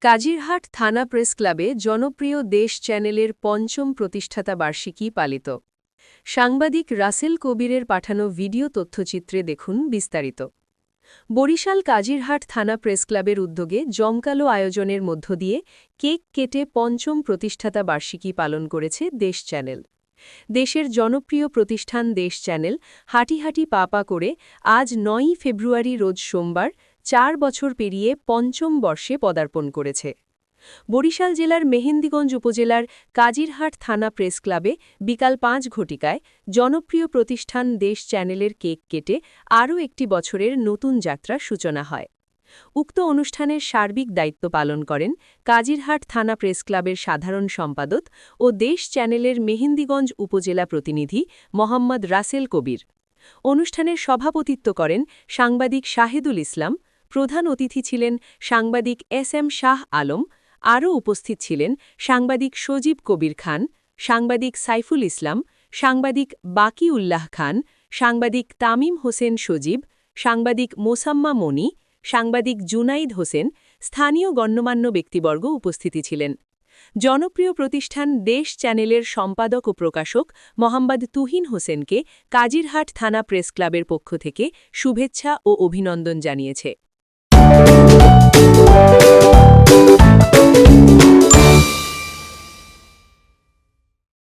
কাজিরহাট থানা প্রেস ক্লাবে জনপ্রিয় দেশ চ্যানেলের পঞ্চম প্রতিষ্ঠাতা বার্ষিকী পালিত। সাংবাদিক রাসেল কবিরের পাঠানো ভিডিও তথ্যচিত্রে দেখুন বিস্তারিত। বরিশাল কাজিরহাট থানা প্রেস ক্লাবের উদ্যোগে জমকালো আয়োজনের মধ্য দিয়ে কেক কেটে পঞ্চম প্রতিষ্ঠাতা বার্ষিকী পালন করেছে দেশ চ্যানেল। দেশের জনপ্রিয় প্রতিষ্ঠান দেশ চ্যানেল হাঁটি হাঁটি পা পা করে আজ ৯ই ফেব্রুয়ারি রোজ সোমবার ৪ বছর পেরিয়ে পঞ্চম বর্ষে পদার্পণ করেছে। বরিশাল জেলার মেহেন্দিগঞ্জ উপজেলার কাজিরহাট থানা প্রেস ক্লাবে বিকাল ৫ ঘটিকায় জনপ্রিয় প্রতিষ্ঠান দেশ চ্যানেলের কেক কেটে আরও একটি বছরের নতুন যাত্রার সূচনা হয়। উক্ত অনুষ্ঠানের সার্বিক দায়িত্ব পালন করেন কাজিরহাট থানা প্রেস ক্লাবের সাধারণ সম্পাদক ও দেশ চ্যানেলের মেহেন্দিগঞ্জ উপজেলা প্রতিনিধি মোহাম্মদ রাসেল কবির। অনুষ্ঠানের সভাপতিত্ব করেন সাংবাদিক শাহিদুল ইসলাম। প্রধান অতিথি ছিলেন সাংবাদিক এস.এম. শাহ আলম। আরও উপস্থিত ছিলেন সাংবাদিক সজীব কবির খান, সাংবাদিক সাইফুল ইসলাম, সাংবাদিক বাকি উল্লাহ খান, সাংবাদিক তামিম হোসেন সজীব, সাংবাদিক মোসাম্মা মনি, সাংবাদিক জুনাইদ হোসেন, স্থানীয় গণ্যমান্য ব্যক্তিবর্গ উপস্থিতি ছিলেন। জনপ্রিয় প্রতিষ্ঠান দেশ চ্যানেলের সম্পাদক ও প্রকাশক মোহাম্মদ তুহিন হোসেনকে কাজিরহাট থানা প্রেস ক্লাবের পক্ষ থেকে শুভেচ্ছা ও অভিনন্দন জানিয়েছে।